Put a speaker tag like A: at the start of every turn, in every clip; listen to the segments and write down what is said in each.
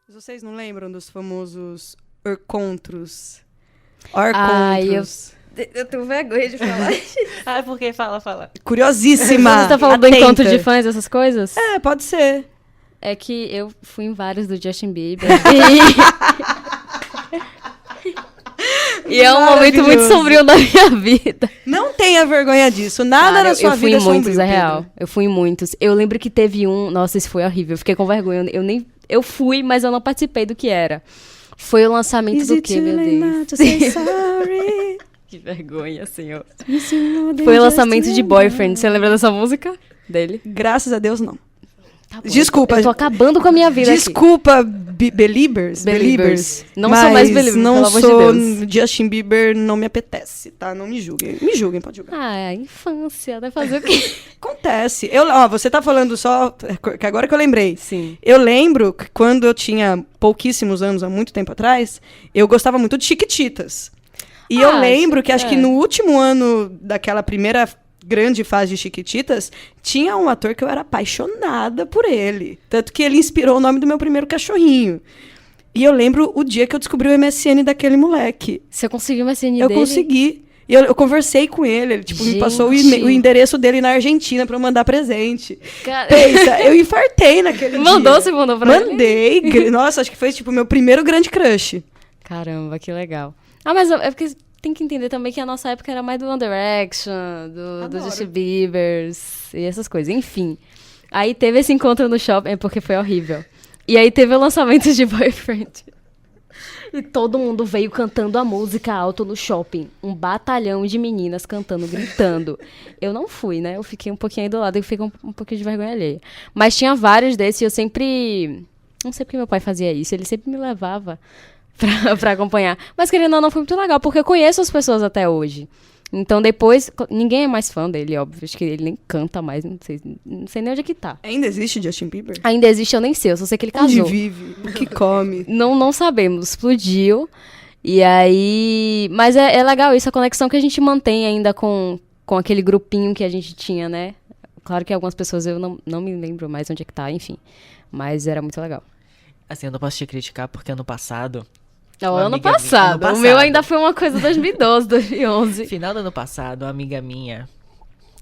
A: Vocês não lembram dos famosos orcontros?
B: Eu tenho vergonha de falar.
C: Porque fala.
A: Curiosíssima.
B: Você tá falando do encontro de fãs, essas coisas?
A: É, pode ser.
B: É que eu fui em vários do Justin Bieber. E é um momento muito sombrio da minha vida.
A: Não tenha vergonha disso. Nada na sua vida é sombrio.
B: Eu fui em muitos, é real.
A: Pedro.
B: Eu fui em muitos. Eu lembro que teve um... Nossa, esse foi horrível. Eu fiquei com vergonha. Eu fui, mas eu não participei do que era. Foi o lançamento do quê, meu Deus? Que vergonha, senhor. Foi o lançamento de Boyfriend. Você lembra dessa música dele?
A: Graças a Deus, não.
B: Tá bom,
A: Desculpa.
B: Eu tô acabando com a minha vida
A: Desculpa, Beliebers.
B: Não sou mais Beliebers,
A: não
B: pelo amor
A: sou
B: de Deus.
A: Justin Bieber, não me apetece, tá? Não me julguem. Me julguem, pode julgar.
B: É a infância. Vai fazer o quê?
A: Acontece. Você tá falando só... Que agora que eu lembrei.
B: Sim.
A: Eu lembro que quando eu tinha pouquíssimos anos, há muito tempo atrás, eu gostava muito de Chiquititas. E eu lembro que acho que no último ano daquela primeira grande fase de Chiquititas, tinha um ator que eu era apaixonada por ele. Tanto que ele inspirou o nome do meu primeiro cachorrinho. E eu lembro o dia que eu descobri o MSN daquele moleque.
B: Você conseguiu o MSN dele?
A: Eu consegui. E eu conversei com ele. Ele me passou o endereço dele na Argentina pra eu mandar presente. Pensa, eu infartei naquele dia.
B: Você mandou pra ele?
A: Mandei. Nossa, acho que foi tipo o meu primeiro grande crush.
B: Caramba, que legal. Mas é porque tem que entender também que a nossa época era mais do One Direction, do Justin Bieber e essas coisas. Enfim. Aí teve esse encontro no shopping, porque foi horrível. E aí teve o lançamento de Boyfriend. E todo mundo veio cantando a música alto no shopping. Um batalhão de meninas cantando, gritando. Eu não fui, né? Eu fiquei um pouquinho aí do lado e fiquei com um pouquinho de vergonha alheia. Mas tinha vários desses e eu sempre... Não sei porque meu pai fazia isso. Ele sempre me levava pra acompanhar. Mas querendo ou não, foi muito legal, porque eu conheço as pessoas até hoje. Então depois, ninguém é mais fã dele, óbvio. Acho que ele nem canta mais, não sei nem onde é que tá.
A: Ainda existe Justin Bieber?
B: Ainda existe, eu nem sei, eu só sei que ele casou.
A: Onde vive? O que come?
B: Não sabemos, explodiu. E aí... Mas é legal isso, a conexão que a gente mantém ainda com aquele grupinho que a gente tinha, né? Claro que algumas pessoas eu não me lembro mais onde é que tá, enfim. Mas era muito legal.
C: Assim, eu não posso te criticar porque ano passado...
B: Ano passado. O meu ainda foi uma coisa 2012, 2011.
C: Final do ano passado, uma amiga minha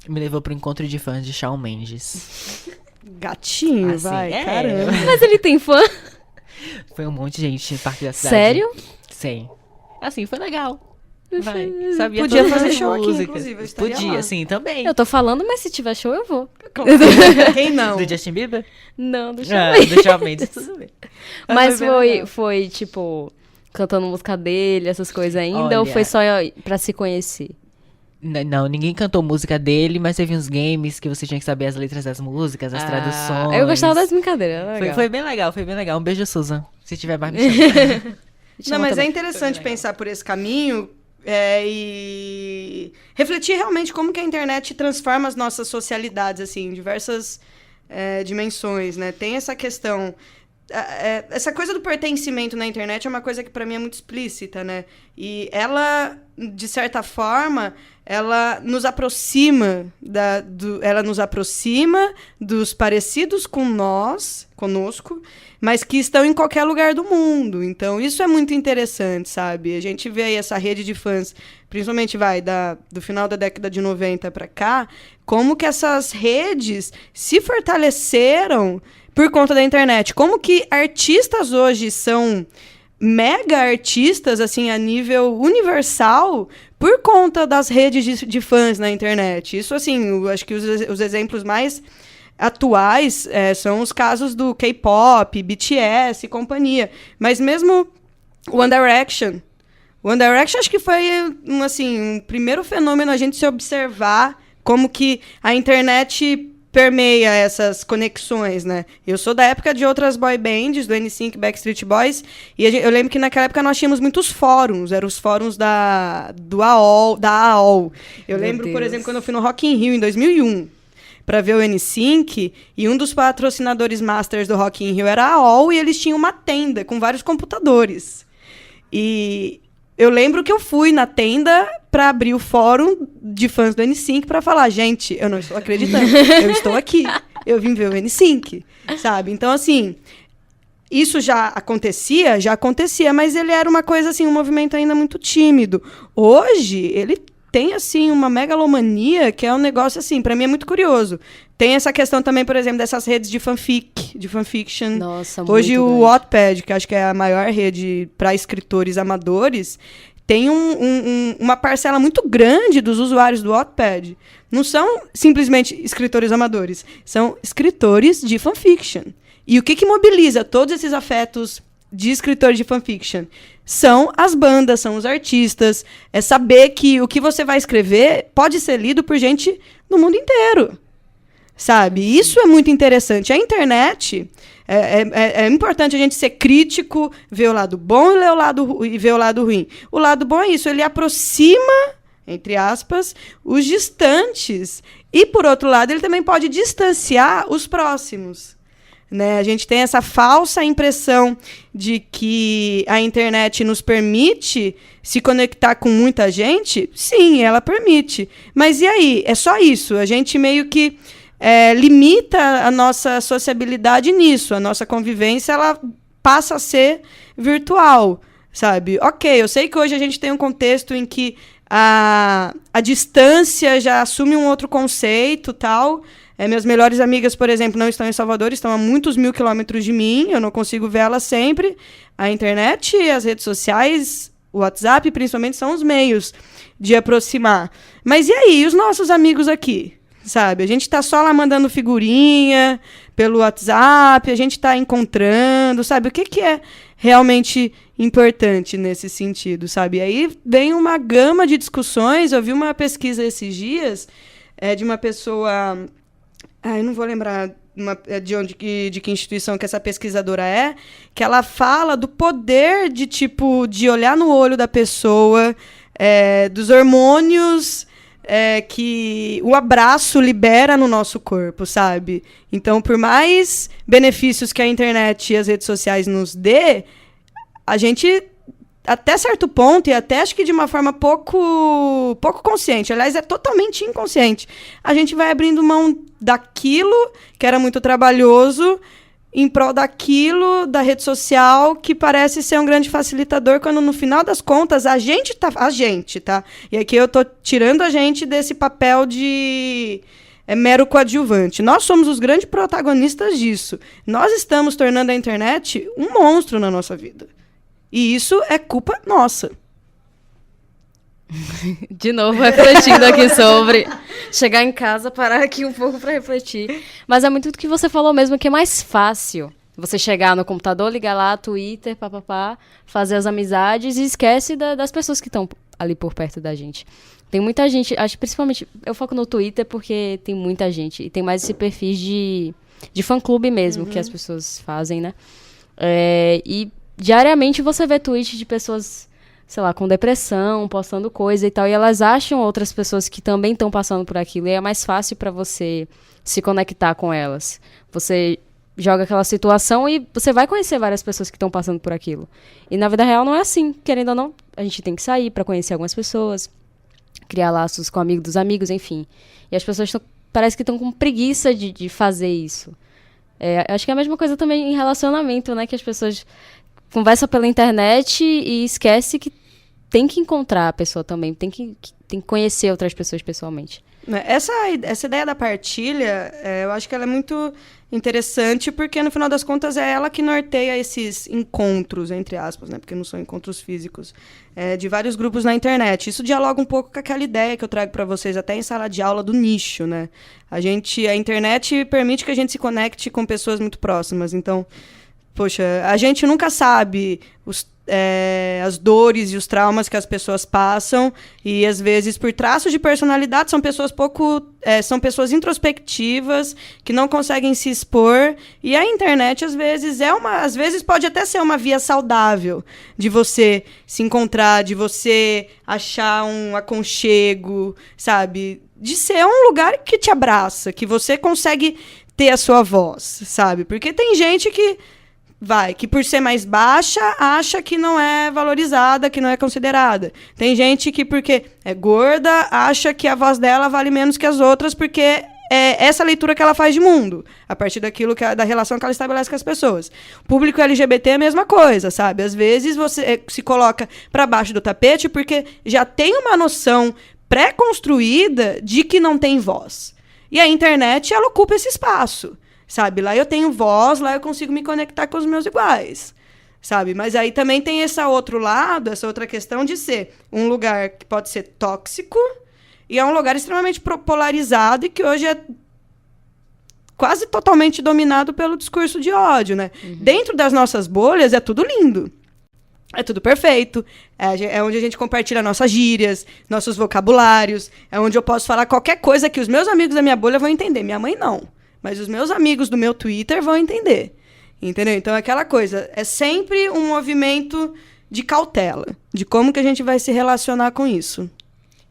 C: me levou pro encontro de fãs de Shawn Mendes.
A: Gatinho,
C: assim,
A: vai, caramba.
B: Mas ele tem fã?
C: Foi um monte de gente no Parque da Cidade.
B: Sério?
C: Sim. Assim, foi legal. Vai. Sabia
A: Podia fazer
C: as
A: show aqui,
C: músicas.
A: inclusive, eu estaria
C: Podia,
A: lá.
C: sim, também.
B: Eu tô falando, mas se tiver show, eu vou.
A: Quem não?
C: Do Justin Bieber?
B: Não, do Shawn Mendes.
C: Do Shawn Mendes, tudo bem.
B: Mas foi, tipo... Cantando música dele, essas coisas ainda? Ou foi só pra se conhecer?
C: Não, ninguém cantou música dele, mas teve uns games que você tinha que saber as letras das músicas, as traduções.
B: Eu gostava das brincadeiras,
C: foi bem legal, foi bem legal. Um beijo, Susan, se tiver mais me chamando.
A: Não, mas é interessante pensar por esse caminho e refletir realmente como que a internet transforma as nossas socialidades, assim, em diversas dimensões, né? Tem essa questão... essa coisa do pertencimento na internet é uma coisa que para mim é muito explícita, né? E ela, de certa forma, ela nos aproxima dos parecidos conosco, mas que estão em qualquer lugar do mundo. Então, isso é muito interessante, sabe? A gente vê aí essa rede de fãs, principalmente do final da década de 90 para cá, como que essas redes se fortaleceram por conta da internet. Como que artistas hoje são mega artistas, assim, a nível universal, por conta das redes de fãs na internet. Isso, assim, eu acho que os exemplos mais atuais são os casos do K-pop, BTS e companhia. Mas mesmo One Direction. One Direction acho que foi, um primeiro fenômeno a gente se observar como que a internet permeia essas conexões, né? Eu sou da época de outras boy bands, do NSYNC, Backstreet Boys, e eu lembro que naquela época nós tínhamos muitos fóruns, eram os fóruns da AOL. Eu lembro, por exemplo, quando eu fui no Rock in Rio em 2001, para ver o NSYNC, e um dos patrocinadores masters do Rock in Rio era a AOL, e eles tinham uma tenda com vários computadores. E eu lembro que eu fui na tenda para abrir o fórum de fãs do NSYNC para falar, gente, eu não estou acreditando, eu estou aqui. eu vim ver o N-Sync, sabe? Então, assim, isso já acontecia, mas ele era uma coisa, assim, um movimento ainda muito tímido. Hoje, ele tem, assim, uma megalomania que é um negócio, assim, pra mim é muito curioso. Tem essa questão também, por exemplo, dessas redes de fanfiction.
B: Nossa, muito
A: Hoje o
B: grande.
A: Wattpad, que acho que é a maior rede para escritores amadores, tem uma parcela muito grande dos usuários do Wattpad. Não são simplesmente escritores amadores, são escritores de fanfiction. E o que mobiliza todos esses afetos de escritores de fanfiction? São as bandas, são os artistas. É saber que o que você vai escrever pode ser lido por gente no mundo inteiro. Sabe? Isso é muito interessante. A internet, é importante a gente ser crítico, ver o lado bom e ver o lado ruim. O lado bom é isso, ele aproxima, entre aspas, os distantes. E, por outro lado, ele também pode distanciar os próximos. Né? A gente tem essa falsa impressão de que a internet nos permite se conectar com muita gente. Sim, ela permite. Mas e aí? É só isso. A gente meio que limita a nossa sociabilidade nisso. A nossa convivência ela passa a ser virtual, sabe? Ok, eu sei que hoje a gente tem um contexto em que a distância já assume um outro conceito, tal. Minhas melhores amigas, por exemplo, não estão em Salvador, estão a muitos 1000 quilômetros de mim, eu não consigo vê-las sempre. A internet, as redes sociais, o WhatsApp, principalmente, são os meios de aproximar. Mas e aí, os nossos amigos aqui? Sabe? A gente tá só lá mandando figurinha pelo WhatsApp, a gente tá encontrando, sabe? O que é realmente importante nesse sentido, sabe? E aí vem uma gama de discussões. Eu vi uma pesquisa esses dias de uma pessoa... eu não vou lembrar de que instituição que essa pesquisadora é, que ela fala do poder de olhar no olho da pessoa, dos hormônios que o abraço libera no nosso corpo, sabe? Então, por mais benefícios que a internet e as redes sociais nos dê, a gente, até certo ponto, e até acho que de uma forma pouco consciente, aliás, é totalmente inconsciente, a gente vai abrindo mão daquilo que era muito trabalhoso em prol daquilo da rede social que parece ser um grande facilitador, quando no final das contas a gente, tá? E aqui eu tô tirando a gente desse papel de mero coadjuvante. Nós somos os grandes protagonistas disso. Nós estamos tornando a internet um monstro na nossa vida. E isso é culpa nossa.
B: De novo, refletindo aqui sobre chegar em casa, parar aqui um pouco para refletir. Mas é muito do que você falou mesmo, que é mais fácil você chegar no computador, ligar lá, Twitter, papapá, fazer as amizades e esquece das pessoas que estão ali por perto da gente. Tem muita gente, acho principalmente, eu foco no Twitter porque tem muita gente. E tem mais esse perfil de fã-clube mesmo, que as pessoas fazem, né? E diariamente você vê tweets de pessoas, sei lá, com depressão, postando coisa e tal, e elas acham outras pessoas que também estão passando por aquilo, e é mais fácil para você se conectar com elas. Você joga aquela situação e você vai conhecer várias pessoas que estão passando por aquilo. E na vida real não é assim, querendo ou não, a gente tem que sair para conhecer algumas pessoas, criar laços com amigos dos amigos, enfim. E as pessoas parece que estão com preguiça de fazer isso. Acho que é a mesma coisa também em relacionamento, né, que as pessoas conversa pela internet e esquece que tem que encontrar a pessoa também, tem que conhecer outras pessoas pessoalmente.
A: Essa ideia da partilha, eu acho que ela é muito interessante, porque no final das contas é ela que norteia esses encontros, entre aspas, né? Porque não são encontros físicos, de vários grupos na internet. Isso dialoga um pouco com aquela ideia que eu trago para vocês até em sala de aula do nicho, né? A internet permite que a gente se conecte com pessoas muito próximas, então... Poxa, a gente nunca sabe as dores e os traumas que as pessoas passam, e às vezes por traços de personalidade são pessoas introspectivas que não conseguem se expor, e a internet às vezes pode até ser uma via saudável de você se encontrar, de você achar um aconchego, sabe? De ser um lugar que te abraça, que você consegue ter a sua voz, sabe? Porque tem gente que por ser mais baixa, acha que não é valorizada, que não é considerada. Tem gente que, porque é gorda, acha que a voz dela vale menos que as outras, porque essa leitura que ela faz de mundo, a partir daquilo da relação que ela estabelece com as pessoas. O público LGBT é a mesma coisa, sabe? Às vezes você se coloca para baixo do tapete porque já tem uma noção pré-construída de que não tem voz. E a internet, ela ocupa esse espaço, sabe? Lá eu tenho voz, lá eu consigo me conectar com os meus iguais. Sabe? Mas aí também tem esse outro lado, essa outra questão de ser um lugar que pode ser tóxico e é um lugar extremamente polarizado e que hoje é quase totalmente dominado pelo discurso de ódio, né? Dentro das nossas bolhas é tudo lindo. É tudo perfeito. É onde a gente compartilha nossas gírias, nossos vocabulários. É onde eu posso falar qualquer coisa que os meus amigos da minha bolha vão entender. Minha mãe não. Mas os meus amigos do meu Twitter vão entender. Entendeu? Então, é aquela coisa, é sempre um movimento de cautela, de como que a gente vai se relacionar com isso.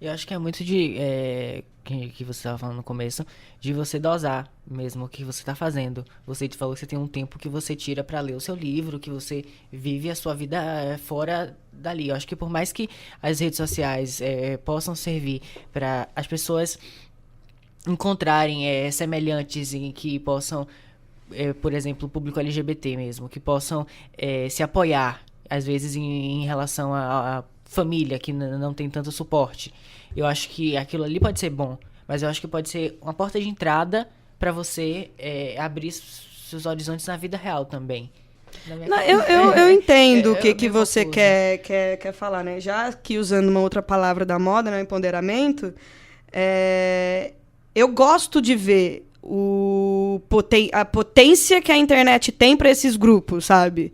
C: Eu acho que é muito que você estava falando no começo, de você dosar mesmo o que você está fazendo. Você te falou que você tem um tempo que você tira para ler o seu livro, que você vive a sua vida fora dali. Eu acho que por mais que as redes sociais possam servir para as pessoas encontrarem semelhantes em que possam... por exemplo, o público LGBT mesmo, que possam se apoiar, às vezes, em relação à família, que não tem tanto suporte. Eu acho que aquilo ali pode ser bom, mas eu acho que pode ser uma porta de entrada para você abrir seus horizontes na vida real também.
A: Não, eu entendo o que você quer falar, né? Já que usando uma outra palavra da moda, né, empoderamento, eu gosto de ver a potência que a internet tem para esses grupos, sabe?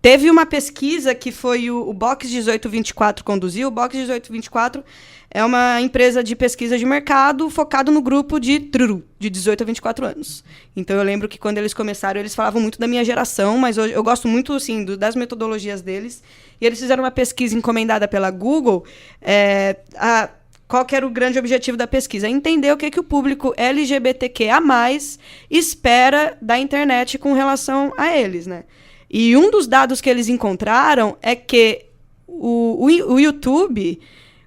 A: Teve uma pesquisa que foi o Box 1824 conduziu. O Box 1824 é uma empresa de pesquisa de mercado focado no grupo de 18 a 24 anos. Então, eu lembro que quando eles começaram, eles falavam muito da minha geração, mas hoje eu gosto muito, assim, das metodologias deles. E eles fizeram uma pesquisa encomendada pela Google. Qual que era o grande objetivo da pesquisa? Entender o que o público LGBTQIA+, espera da internet com relação a eles, né? E um dos dados que eles encontraram é que o YouTube,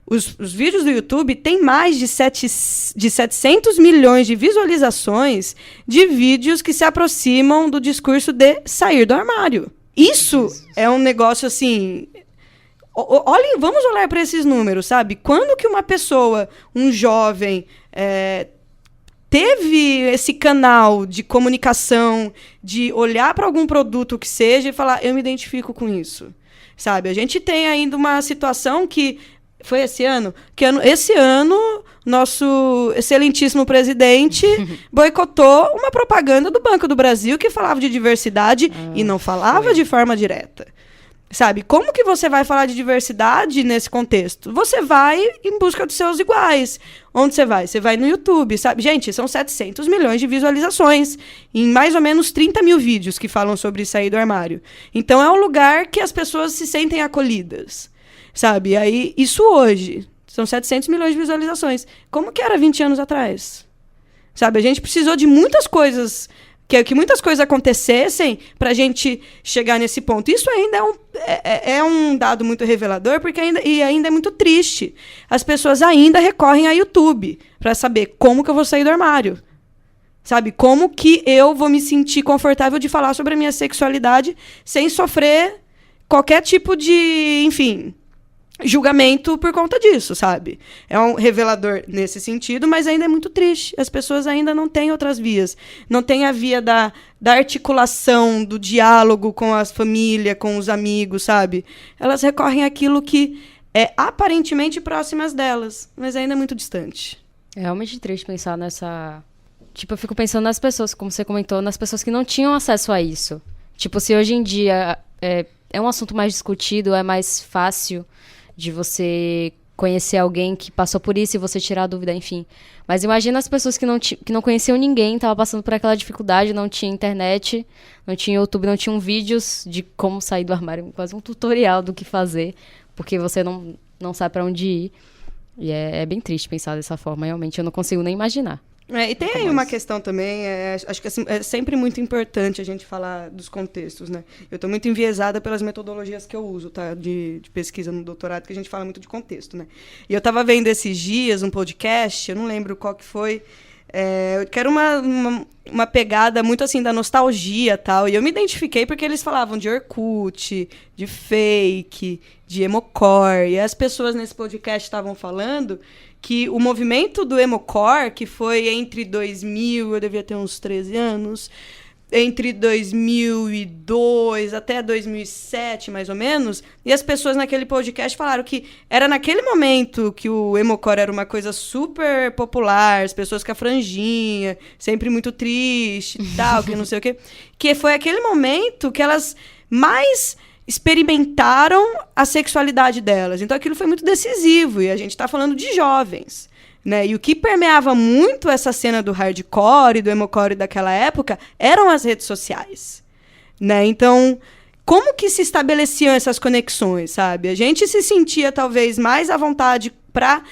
A: os vídeos do YouTube têm mais de 700 milhões de visualizações de vídeos que se aproximam do discurso de sair do armário. Isso é um negócio, assim... vamos olhar para esses números, sabe? Quando que uma pessoa, um jovem, teve esse canal de comunicação, de olhar para algum produto que seja e falar, eu me identifico com isso, sabe? A gente tem ainda uma situação que foi esse ano, esse ano nosso excelentíssimo presidente boicotou uma propaganda do Banco do Brasil que falava de diversidade e não falava de forma direta. Sabe, como que você vai falar de diversidade nesse contexto? Você vai em busca dos seus iguais. Onde você vai? Você vai no YouTube, sabe? Gente, são 700 milhões de visualizações em mais ou menos 30 mil vídeos que falam sobre sair do armário. Então, é um lugar que as pessoas se sentem acolhidas, sabe? Aí, isso hoje, são 700 milhões de visualizações. Como que era 20 anos atrás? Sabe, a gente precisou de muitas coisas... Que muitas coisas acontecessem para a gente chegar nesse ponto. Isso ainda é um dado muito revelador, porque ainda é muito triste. As pessoas ainda recorrem a YouTube para saber como que eu vou sair do armário. Sabe? Como que eu vou me sentir confortável de falar sobre a minha sexualidade sem sofrer qualquer tipo de, enfim... julgamento por conta disso, sabe? É um revelador nesse sentido, mas ainda é muito triste. As pessoas ainda não têm outras vias. Não tem a via da articulação, do diálogo com a família, com os amigos, sabe? Elas recorrem àquilo que é aparentemente próximas delas, mas ainda é muito distante.
B: É realmente triste pensar nessa... Tipo, eu fico pensando nas pessoas, como você comentou, nas pessoas que não tinham acesso a isso. Tipo, se hoje em dia é um assunto mais discutido, é mais fácil... de você conhecer alguém que passou por isso e você tirar a dúvida, enfim. Mas imagina as pessoas que não conheciam ninguém, estavam passando por aquela dificuldade, não tinha internet, não tinha YouTube, não tinham vídeos de como sair do armário, quase um tutorial do que fazer, porque você não sabe para onde ir. E é bem triste pensar dessa forma, realmente. Eu não consigo nem imaginar.
A: E tem aí uma questão também, acho que assim, é sempre muito importante a gente falar dos contextos, né? Eu estou muito enviesada pelas metodologias que eu uso, tá? De pesquisa no doutorado, que a gente fala muito de contexto, né? E eu estava vendo esses dias um podcast, eu não lembro qual que foi, que era uma pegada muito assim da nostalgia e tal, e eu me identifiquei porque eles falavam de Orkut, de fake, de emocore, e as pessoas nesse podcast estavam falando que o movimento do emocore, que foi entre 2000, eu devia ter uns 13 anos, entre 2002 até 2007, mais ou menos, e as pessoas naquele podcast falaram que era naquele momento que o emocore era uma coisa super popular, as pessoas com a franjinha, sempre muito triste e tal, que não sei o quê, que foi aquele momento que elas mais experimentaram a sexualidade delas. Então aquilo foi muito decisivo, e a gente está falando de jovens, né? E o que permeava muito essa cena do hardcore e do emocore daquela época eram as redes sociais, né? Então, como que se estabeleciam essas conexões, sabe? A gente se sentia talvez mais à vontade para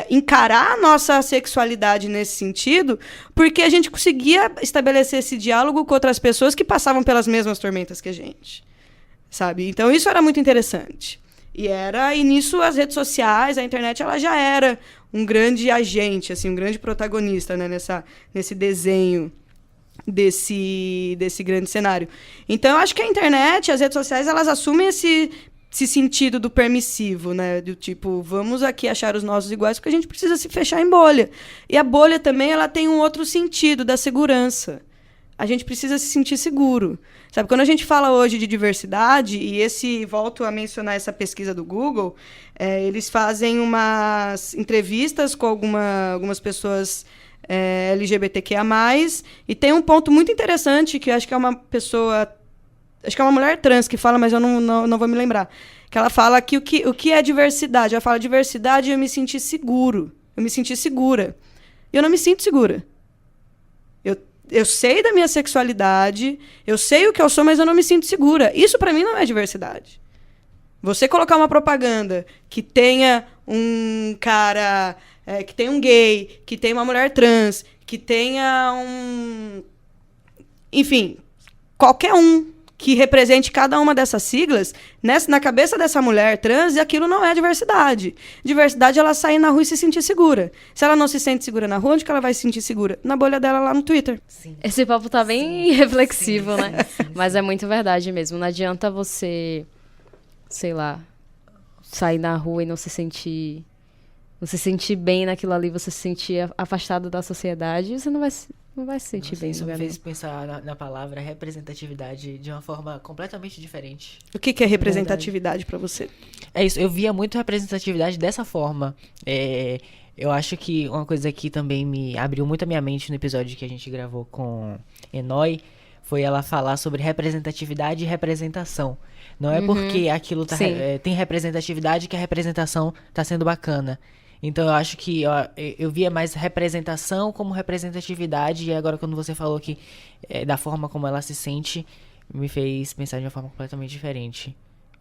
A: encarar a nossa sexualidade nesse sentido, porque a gente conseguia estabelecer esse diálogo com outras pessoas que passavam pelas mesmas tormentas que a gente, sabe? Então isso era muito interessante. E nisso as redes sociais, a internet, ela já era um grande agente, assim, um grande protagonista, né, nesse desenho desse grande cenário. Então eu acho que a internet, as redes sociais, elas assumem esse sentido do permissivo, né, do tipo, vamos aqui achar os nossos iguais porque a gente precisa se fechar em bolha. E a bolha também, ela tem um outro sentido, da segurança. A gente precisa se sentir seguro. Sabe, quando a gente fala hoje de diversidade, e volto a mencionar essa pesquisa do Google, eles fazem umas entrevistas com algumas pessoas LGBTQIA+, e tem um ponto muito interessante, que eu acho que é uma pessoa, acho que é uma mulher trans que fala, mas eu não vou me lembrar, que ela fala que o que é diversidade? Ela fala, diversidade, eu me senti seguro, eu me senti segura. E eu não me sinto segura. Eu sei da minha sexualidade, eu sei o que eu sou, mas eu não me sinto segura. Isso, pra mim, não é diversidade. Você colocar uma propaganda que tenha um cara, que tenha um gay, que tenha uma mulher trans, que tenha enfim, qualquer um que represente cada uma dessas siglas, na cabeça dessa mulher trans, aquilo não é diversidade. Diversidade é ela sair na rua e se sentir segura. Se ela não se sente segura na rua, onde que ela vai se sentir segura? Na bolha dela lá no Twitter.
B: Sim. Esse papo tá bem reflexivo, né? Mas é muito verdade mesmo. Não adianta você, sei lá, sair na rua e não se sentir bem naquilo ali, você se sentir afastado da sociedade, você não vai se sentir bem.
C: Isso me fez pensar na palavra representatividade de uma forma completamente diferente.
A: O que é representatividade para você?
C: É isso, eu via muito representatividade dessa forma. Eu acho que uma coisa que também me abriu muito a minha mente no episódio que a gente gravou com Enoi foi ela falar sobre representatividade e representação. Não é porque aquilo tem representatividade que a representação está sendo bacana. Então eu acho que eu via mais representação como representatividade, e agora quando você falou que da forma como ela se sente, me fez pensar de uma forma completamente diferente.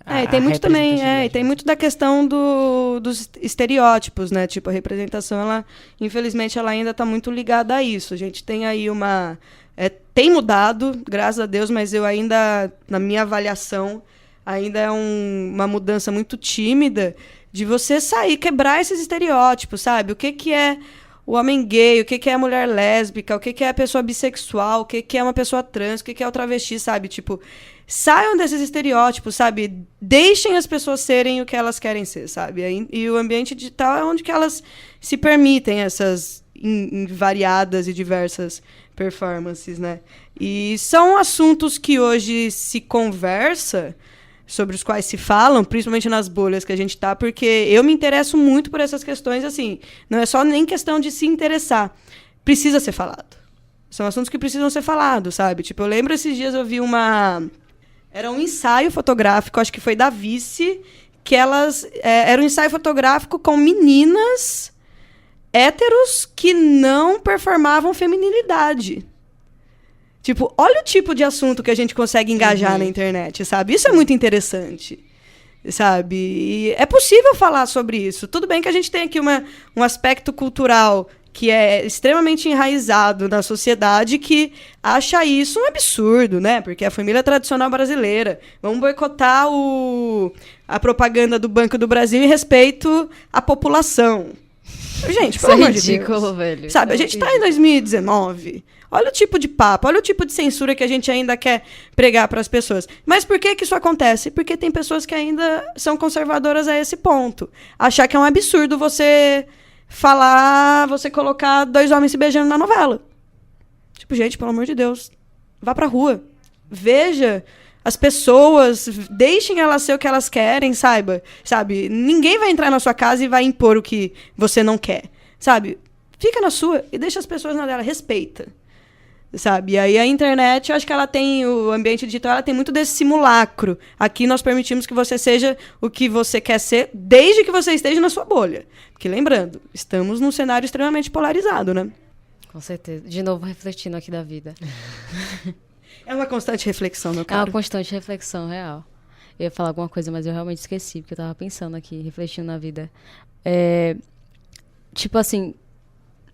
A: E tem muito também, e tem muito da questão dos estereótipos, né? Tipo, a representação, ela, infelizmente, ela ainda está muito ligada a isso. A gente tem aí tem mudado, graças a Deus, mas eu ainda, na minha avaliação, ainda é uma mudança muito tímida de você quebrar esses estereótipos, sabe? O que é o homem gay, o que é a mulher lésbica, o que é a pessoa bissexual, o que é uma pessoa trans, o que é o travesti, sabe? Tipo, saiam desses estereótipos, sabe? Deixem as pessoas serem o que elas querem ser, sabe? E o ambiente digital é onde que elas se permitem essas variadas e diversas performances, né? E são assuntos que hoje se conversa, sobre os quais se falam, principalmente nas bolhas que a gente tá, porque eu me interesso muito por essas questões, assim, não é só nem questão de se interessar, precisa ser falado. São assuntos que precisam ser falados, sabe? Tipo, eu lembro esses dias eu vi era um ensaio fotográfico, acho que foi da Vice, que era um ensaio fotográfico com meninas héteros que não performavam feminilidade. Tipo, olha o tipo de assunto que a gente consegue engajar na internet, sabe? Isso é muito interessante, sabe? E é possível falar sobre isso. Tudo bem que a gente tem aqui um aspecto cultural que é extremamente enraizado na sociedade, que acha isso um absurdo, né? Porque a família tradicional brasileira. Vamos boicotar a propaganda do Banco do Brasil em respeito à população. Gente, pelo amor de Deus.
B: Velho.
A: Sabe, a gente tá em 2019. Olha o tipo de papo, olha o tipo de censura que a gente ainda quer pregar para as pessoas. Mas por que isso acontece? Porque tem pessoas que ainda são conservadoras a esse ponto. Achar que é um absurdo você colocar 2 homens se beijando na novela. Tipo, gente, pelo amor de Deus, vá pra rua. Veja as pessoas, deixem elas ser o que elas querem, sabe? Ninguém vai entrar na sua casa e vai impor o que você não quer, sabe? Fica na sua e deixa as pessoas na dela, respeita, sabe? E aí a internet, eu acho que ela tem, o ambiente digital, ela tem muito desse simulacro. Aqui nós permitimos que você seja o que você quer ser, desde que você esteja na sua bolha. Porque lembrando, estamos num cenário extremamente polarizado, né?
B: Com certeza. De novo, refletindo aqui da vida.
A: É uma constante reflexão, meu
B: É
A: caro.
B: uma constante reflexão, real. Eu ia falar alguma coisa, mas eu realmente esqueci, porque eu tava pensando aqui, refletindo na vida. Tipo assim,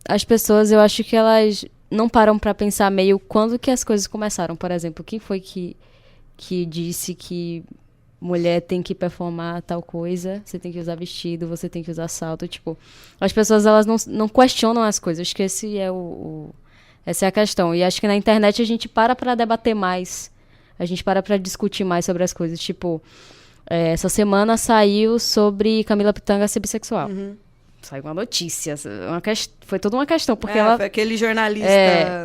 B: as pessoas, eu acho que elas não param pra pensar meio quando que as coisas começaram. Por exemplo, quem foi que disse que mulher tem que performar tal coisa, você tem que usar vestido, você tem que usar salto, tipo... As pessoas, elas não questionam as coisas, acho que essa é a questão. E acho que na internet a gente para debater mais. A gente para discutir mais sobre as coisas. Tipo, essa semana saiu sobre Camila Pitanga ser bissexual.
A: Uhum.
B: Saiu uma notícia. Foi toda uma questão. Porque ela...
A: Foi aquele jornalista...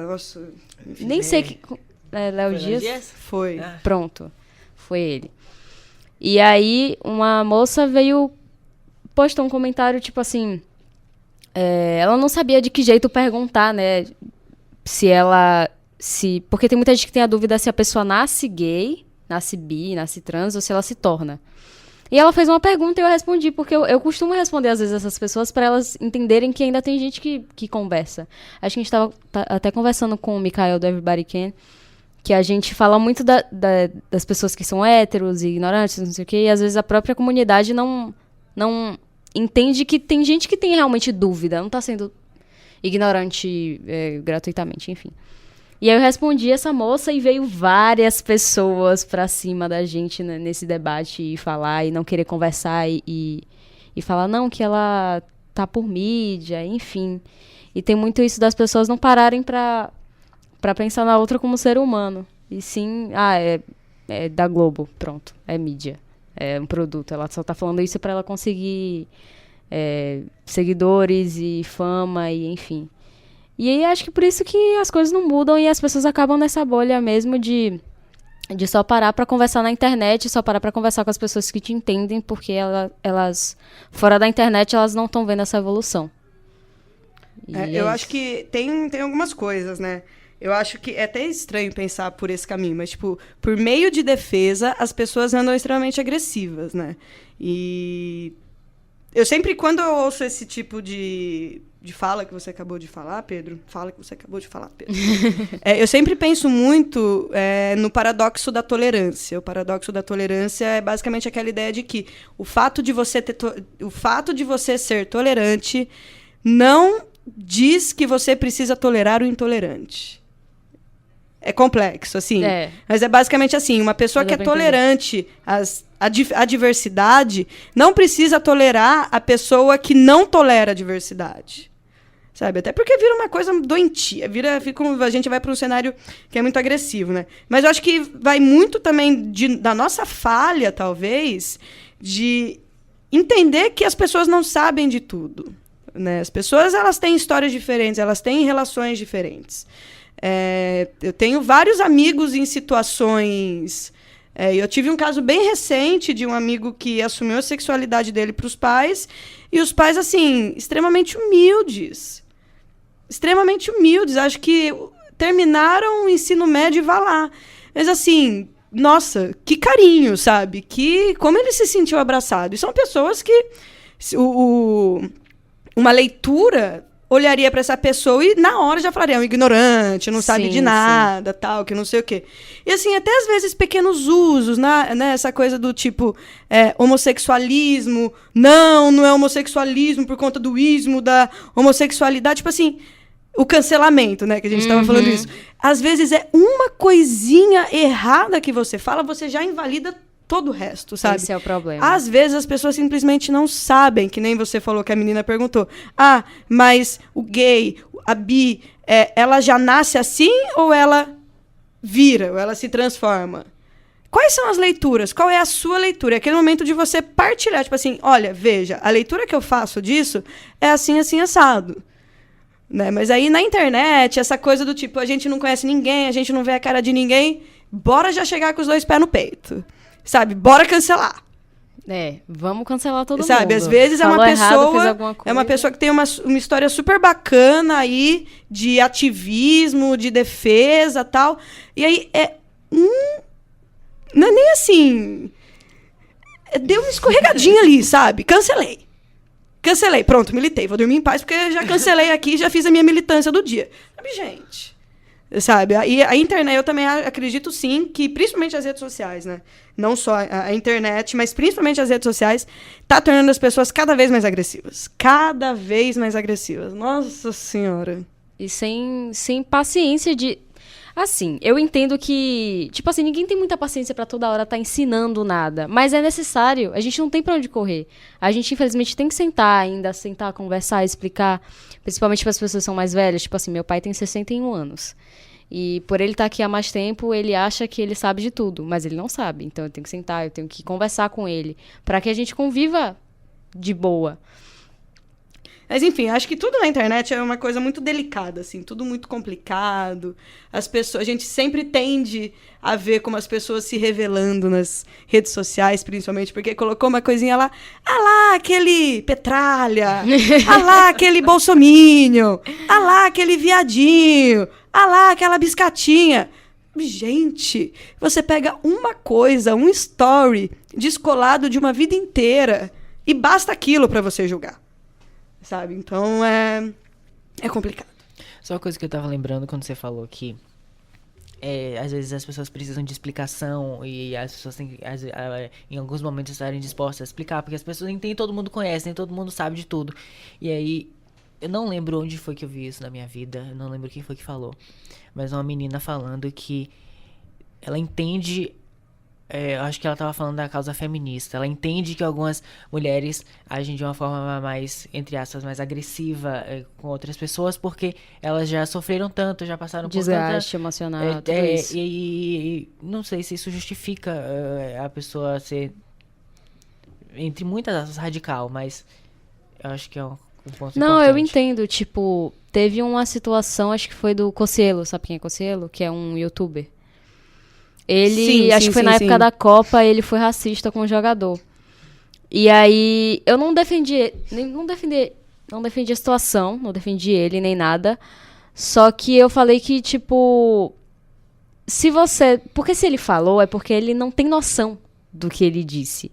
A: Nossa, enfim,
B: nem sei que... Léo Dias?
A: Foi.
B: Pronto. Foi ele. E aí, uma moça postou um comentário, tipo assim... ela não sabia de que jeito perguntar, né? Porque tem muita gente que tem a dúvida se a pessoa nasce gay, nasce bi, nasce trans, ou se ela se torna. E ela fez uma pergunta e eu respondi, porque eu costumo responder às vezes essas pessoas para elas entenderem que ainda tem gente que conversa. Acho que a gente estava até conversando com o Mikael do Everybody Can, que a gente fala muito das pessoas que são héteros e ignorantes, não sei o quê, e às vezes a própria comunidade não entende que tem gente que tem realmente dúvida, não está sendo ignorante gratuitamente, enfim. E aí eu respondi essa moça e veio várias pessoas pra cima da gente, né, nesse debate e falar e não querer conversar e falar, não, que ela tá por mídia, enfim. E tem muito isso das pessoas não pararem pra pensar na outra como ser humano. E sim, é da Globo, pronto, é mídia, é um produto. Ela só tá falando isso pra ela conseguir seguidores e fama e enfim. E aí acho que por isso que as coisas não mudam e as pessoas acabam nessa bolha mesmo de só parar pra conversar na internet, só parar pra conversar com as pessoas que te entendem, porque elas fora da internet, elas não estão vendo essa evolução.
A: Eu acho que tem algumas coisas, né? Eu acho que é até estranho pensar por esse caminho, mas, tipo, por meio de defesa, as pessoas andam extremamente agressivas, né? E eu sempre, quando eu ouço esse tipo de fala que você acabou de falar, Pedro, eu sempre penso muito no paradoxo da tolerância. O paradoxo da tolerância é basicamente aquela ideia de que o fato de você ser tolerante não diz que você precisa tolerar o intolerante. É complexo, assim. Mas é basicamente assim, uma pessoa que é tolerante à diversidade não precisa tolerar a pessoa que não tolera a diversidade. Sabe? Até porque vira uma coisa doentia. A gente vai para um cenário que é muito agressivo, né? Mas eu acho que vai muito também da nossa falha, talvez, de entender que as pessoas não sabem de tudo. Né? As pessoas, elas têm histórias diferentes, elas têm relações diferentes. Eu tenho vários amigos em situações... eu tive um caso bem recente de um amigo que assumiu a sexualidade dele para os pais, e os pais, assim, extremamente humildes. Extremamente humildes. Acho que terminaram o ensino médio e vá lá. Mas, assim, nossa, que carinho, sabe? Como ele se sentiu abraçado. E são pessoas que... uma leitura olharia pra essa pessoa e na hora já falaria, é um ignorante, não sabe de nada, tal, que não sei o quê. E assim, até às vezes pequenos usos, né, essa coisa do tipo, homossexualismo, não é homossexualismo por conta do ismo da homossexualidade, tipo assim, o cancelamento, né, que a gente tava falando isso. Às vezes é uma coisinha errada que você fala, você já invalida todo o resto, sabe?
B: Esse é o problema.
A: Às vezes as pessoas simplesmente não sabem, que nem você falou que a menina perguntou. Ah, mas o gay, a bi, ela já nasce assim ou ela vira, ou ela se transforma? Quais são as leituras? Qual é a sua leitura? É aquele momento de você partilhar, tipo assim, olha, veja, a leitura que eu faço disso é assim, assim, assado. Né? Mas aí na internet, essa coisa do tipo, a gente não conhece ninguém, a gente não vê a cara de ninguém, bora já chegar com os 2 pés no peito. Sabe? Bora cancelar.
B: Vamos cancelar todo mundo.
A: Sabe? Às vezes
B: Falou
A: é uma
B: errado,
A: pessoa.
B: fez alguma coisa.
A: É uma pessoa que tem uma história super bacana aí de ativismo, de defesa tal. E aí não é nem assim. Deu uma escorregadinha ali, sabe? Cancelei. Pronto, militei. Vou dormir em paz, porque já cancelei aqui, já fiz a minha militância do dia. Sabe, gente? Sabe? E a internet, eu também acredito sim que, principalmente as redes sociais, né? Não só a internet, mas principalmente as redes sociais, tá tornando as pessoas cada vez mais agressivas. Cada vez mais agressivas. Nossa Senhora.
B: E sem paciência de... Assim, eu entendo que... Tipo assim, ninguém tem muita paciência pra toda hora estar ensinando nada. Mas é necessário. A gente não tem pra onde correr. A gente, infelizmente, tem que sentar, conversar, explicar. Principalmente para as pessoas que são mais velhas. Tipo assim, meu pai tem 61 anos. E por ele estar aqui há mais tempo, ele acha que ele sabe de tudo. Mas ele não sabe. Então eu tenho que sentar, eu tenho que conversar com ele. Pra que a gente conviva de boa.
A: Mas, enfim, acho que tudo na internet é uma coisa muito delicada, assim, tudo muito complicado. A gente sempre tende a ver como as pessoas se revelando nas redes sociais, principalmente, porque colocou uma coisinha lá, lá, aquele petralha, lá, aquele bolsominion, lá, aquele viadinho, lá, aquela biscatinha. Gente, você pega uma coisa, um story descolado de uma vida inteira e basta aquilo pra você julgar. Sabe? Então, é complicado.
C: Só uma coisa que eu tava lembrando quando você falou que às vezes as pessoas precisam de explicação e as pessoas têm que, em alguns momentos, estarem dispostas a explicar, porque as pessoas nem todo mundo conhece, nem todo mundo sabe de tudo. E aí, eu não lembro onde foi que eu vi isso na minha vida, eu não lembro quem foi que falou, mas uma menina falando que ela entende... eu acho que ela estava falando da causa feminista. Ela entende que algumas mulheres agem de uma forma mais, entre aspas, mais agressiva com outras pessoas, porque elas já sofreram tanto, já passaram por
B: desgaste emocional, tudo isso.
C: E não sei se isso justifica a pessoa ser, entre muitas aspas, radical, mas eu acho que é um ponto
B: Não,
C: importante.
B: eu entendo. Tipo, teve uma situação, acho que foi do Cocielo. Sabe quem é Cocielo? Que é um youtuber. Ele, acho que foi na época da Copa, ele foi racista com o jogador. E aí, eu não defendi a situação, não defendi ele nem nada. Só que eu falei que, tipo, porque se ele falou, é porque ele não tem noção do que ele disse.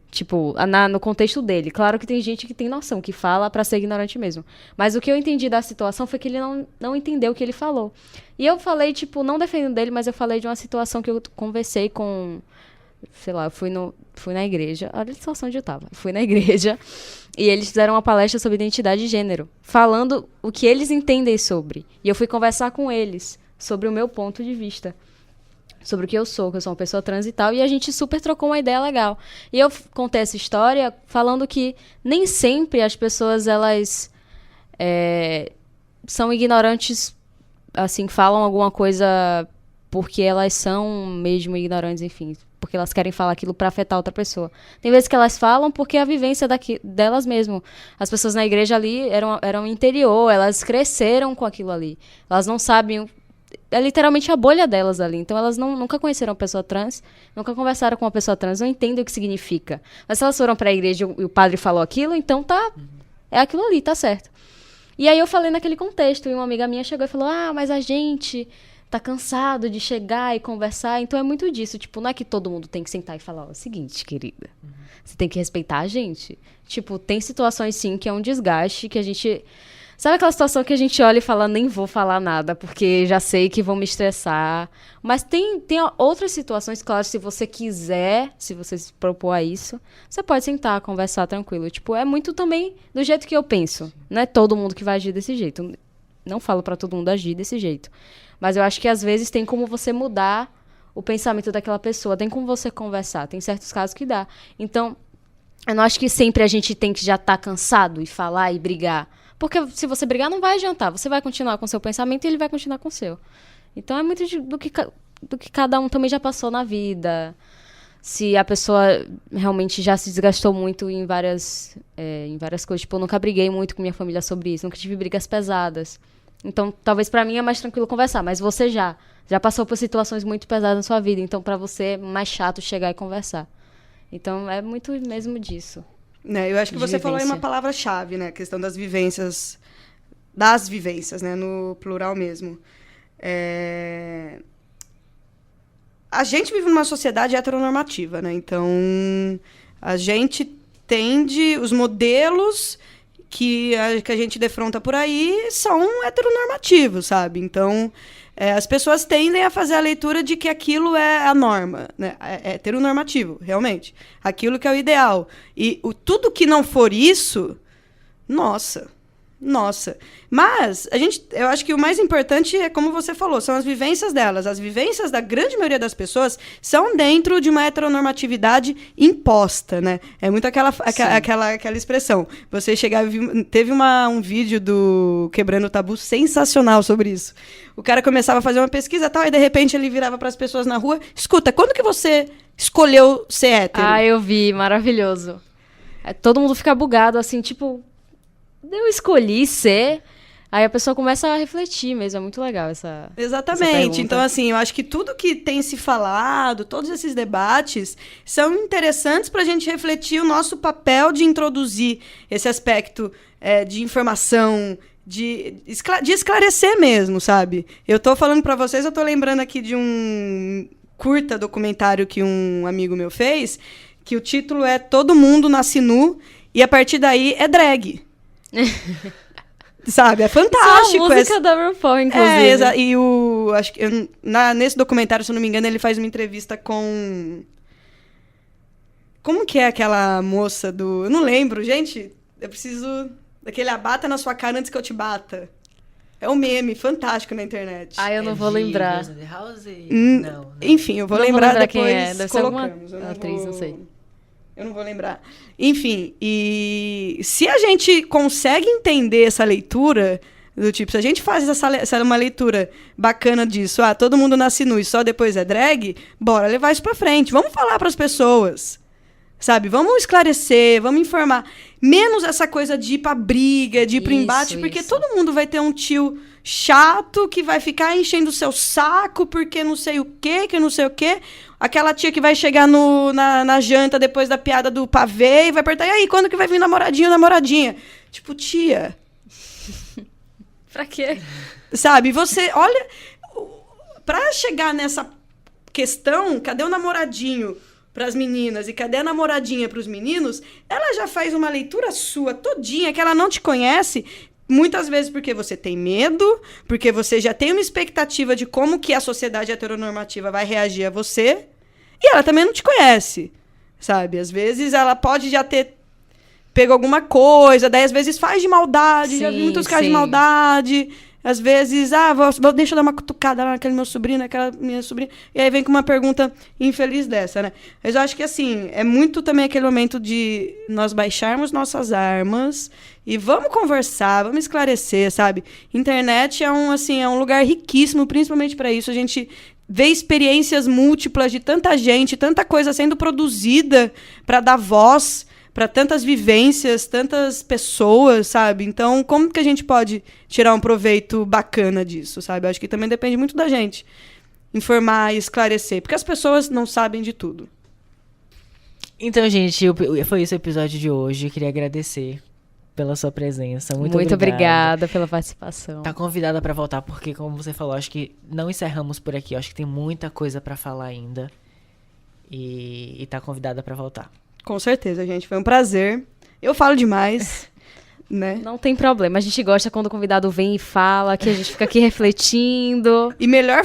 B: Tipo, no contexto dele. Claro que tem gente que tem noção, que fala pra ser ignorante mesmo. Mas o que eu entendi da situação foi que ele não entendeu o que ele falou. E eu falei, tipo, não defendendo dele, mas eu falei de uma situação que eu conversei com... Sei lá, eu fui na igreja. Olha a situação onde eu tava. Fui na igreja e eles fizeram uma palestra sobre identidade de gênero. Falando o que eles entendem sobre. E eu fui conversar com eles sobre o meu ponto de vista. Sobre o que eu sou uma pessoa trans e tal, e a gente super trocou uma ideia legal. E eu contei essa história falando que nem sempre as pessoas, elas são ignorantes, assim, falam alguma coisa porque elas são mesmo ignorantes, enfim, porque elas querem falar aquilo pra afetar outra pessoa. Tem vezes que elas falam porque é a vivência delas mesmo. As pessoas na igreja ali eram interior, elas cresceram com aquilo ali. Elas não sabem... É literalmente a bolha delas ali. Então elas nunca conheceram uma pessoa trans, nunca conversaram com uma pessoa trans, não entendem o que significa. Mas se elas foram pra igreja e o padre falou aquilo, então é aquilo ali, tá certo. E aí eu falei naquele contexto, e uma amiga minha chegou e falou, mas a gente tá cansado de chegar e conversar, então é muito disso. Tipo, não é que todo mundo tem que sentar e falar, o seguinte, querida, você tem que respeitar a gente. Tipo, tem situações sim que é um desgaste, que a gente Sabe aquela situação que a gente olha e fala, nem vou falar nada, porque já sei que vão me estressar. Mas tem outras situações, claro, se você quiser, se você se propor a isso, você pode sentar, conversar tranquilo. Tipo, é muito também do jeito que eu penso. Não é todo mundo que vai agir desse jeito. Não falo pra todo mundo agir desse jeito. Mas eu acho que às vezes tem como você mudar o pensamento daquela pessoa. Tem como você conversar. Tem certos casos que dá. Então, eu não acho que sempre a gente tem que já estar cansado e falar e brigar. Porque se você brigar, não vai adiantar. Você vai continuar com o seu pensamento e ele vai continuar com o seu. Então é muito do que cada um também já passou na vida. Se a pessoa realmente já se desgastou muito em várias coisas. Tipo, eu nunca briguei muito com minha família sobre isso. Nunca tive brigas pesadas. Então, talvez pra mim é mais tranquilo conversar. Mas você já passou por situações muito pesadas na sua vida. Então, pra você é mais chato chegar e conversar. Então, é muito mesmo disso.
A: Né, eu acho que você falou aí uma palavra-chave, né? A questão das vivências, né? No plural mesmo. A gente vive numa sociedade heteronormativa, né? Então, a gente tende... Os modelos que a gente defronta por aí são heteronormativos, sabe? Então, as pessoas tendem a fazer a leitura de que aquilo é a norma, né? É heteronormativo, realmente. Aquilo que é o ideal. E tudo que não for isso, nossa. Mas, eu acho que o mais importante é, como você falou, são as vivências delas. As vivências da grande maioria das pessoas são dentro de uma heteronormatividade imposta, né? É muito aquela expressão. Você chegar... Teve um vídeo do Quebrando o Tabu sensacional sobre isso. O cara começava a fazer uma pesquisa e tal, e de repente ele virava para as pessoas na rua: escuta, quando que você escolheu ser hétero?
B: Ah, eu vi, maravilhoso. Todo mundo fica bugado, assim, tipo... Eu escolhi ser... Aí a pessoa começa a refletir mesmo, é muito legal essa
A: Exatamente.
B: Essa
A: então, assim, eu acho que tudo que tem se falado, todos esses debates, são interessantes para a gente refletir o nosso papel de introduzir esse aspecto de informação, de esclarecer mesmo, sabe? Eu tô falando para vocês, eu tô lembrando aqui de um curta documentário que um amigo meu fez, que o título é Todo Mundo Nasce Nu, e a partir daí é drag. Sabe, é fantástico.
B: Isso é a música da RuPaul, inclusive.
A: E acho que nesse documentário, se eu não me engano, ele faz uma entrevista com... Como que é aquela moça do... Eu não lembro, gente. Eu preciso daquele abata na sua cara antes que eu te bata. É um meme fantástico na internet.
B: Ah, eu não vou lembrar.
A: Não. Enfim, eu vou lembrar depois.
B: Quem é. Deve
A: colocamos.
B: Ser alguma atriz, não sei.
A: Eu não vou lembrar. Enfim, e se a gente consegue entender essa leitura, do tipo, se a gente faz uma leitura bacana disso, todo mundo nasce nu e só depois é drag, bora levar isso pra frente. Vamos falar pras pessoas, sabe? Vamos esclarecer, vamos informar. Menos essa coisa de ir pra briga, de ir pro embate, porque todo mundo vai ter um tio chato que vai ficar enchendo o seu saco porque não sei o quê, que não sei o quê. Aquela tia que vai chegar na janta depois da piada do pavê e vai perguntar: e aí, quando que vai vir namoradinho ou namoradinha? Tipo, tia...
B: Pra quê?
A: Sabe, você... Olha, pra chegar nessa questão, cadê o namoradinho pras meninas e cadê a namoradinha pros meninos? Ela já faz uma leitura sua todinha, que ela não te conhece... Muitas vezes porque você tem medo, porque você já tem uma expectativa de como que a sociedade heteronormativa vai reagir a você, e ela também não te conhece, sabe? Às vezes ela pode já ter pego alguma coisa, daí às vezes faz de maldade, já vi muitos casos de maldade, às vezes, deixa eu dar uma cutucada lá naquele meu sobrinho, naquela minha sobrinha, e aí vem com uma pergunta infeliz dessa, né? Mas eu acho que, assim, é muito também aquele momento de nós baixarmos nossas armas e vamos conversar, vamos esclarecer, sabe? Internet é um lugar riquíssimo, principalmente para isso. A gente vê experiências múltiplas de tanta gente, tanta coisa sendo produzida para dar voz para tantas vivências, tantas pessoas, sabe? Então, como que a gente pode tirar um proveito bacana disso, sabe? Eu acho que também depende muito da gente informar e esclarecer, porque as pessoas não sabem de tudo.
C: Então, gente, foi esse o episódio de hoje. Eu queria agradecer pela sua presença. Muito
B: obrigada pela participação.
C: Tá convidada pra voltar, porque, como você falou, acho que não encerramos por aqui. Acho que tem muita coisa pra falar ainda. E tá convidada pra voltar.
A: Com certeza, gente. Foi um prazer. Eu falo demais. né?
B: Não tem problema. A gente gosta quando o convidado vem e fala, que a gente fica aqui refletindo.
A: E melhor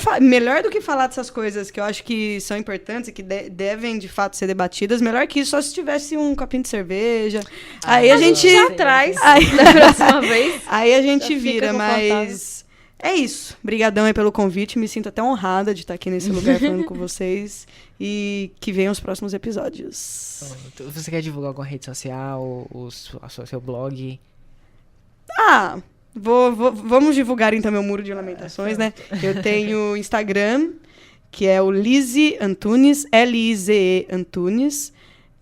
A: do que falar dessas coisas que eu acho que são importantes e que devem, de fato, ser debatidas, melhor que isso só se tivesse um copinho de cerveja. Aí a gente
B: já traz
A: Aí,
B: da próxima vez.
A: aí a gente
B: Já fica
A: vira, mas é isso. Obrigadão aí pelo convite. Me sinto até honrada de estar aqui nesse lugar falando com vocês. E que venham os próximos episódios.
C: Você quer divulgar alguma rede social, seu blog?
A: Vamos divulgar então meu muro de lamentações, né? Eu tenho Instagram, que é o Lize Antunes, Lize Antunes.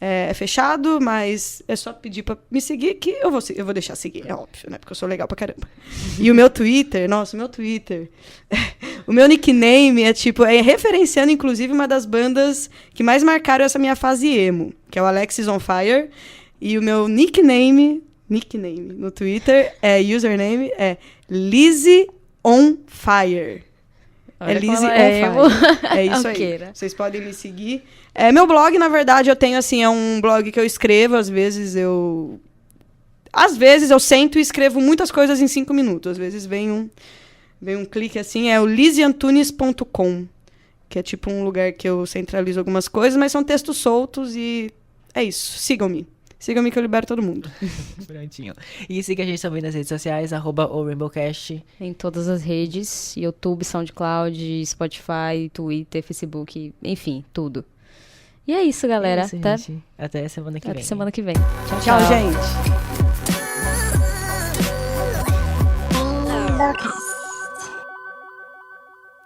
A: É fechado, mas é só pedir pra me seguir, que eu vou deixar seguir, é óbvio, né? Porque eu sou legal pra caramba. E o meu Twitter, o meu nickname é referenciando, inclusive, uma das bandas que mais marcaram essa minha fase emo, que é o Alexis on Fire. E o meu nickname no Twitter, username, é Lizzie on Fire.
B: Olha,
A: É Lizzie on
B: emo.
A: Fire. É isso aí. Vocês podem me seguir. Meu blog, na verdade, eu tenho, assim, é um blog que eu escrevo, às vezes eu sento e escrevo muitas coisas em 5 minutos. Às vezes vem um clique, assim, é o lizeantunes.com, que é tipo um lugar que eu centralizo algumas coisas, mas são textos soltos e é isso. Sigam-me. Sigam-me que eu libero todo mundo.
C: Prontinho. E siga a gente também nas redes sociais, @ORainbowCast.
B: Em todas as redes, YouTube, SoundCloud, Spotify, Twitter, Facebook, enfim, tudo. E é isso, galera.
C: É isso, gente. Até semana que vem.
B: Até semana que vem.
A: Tchau, gente.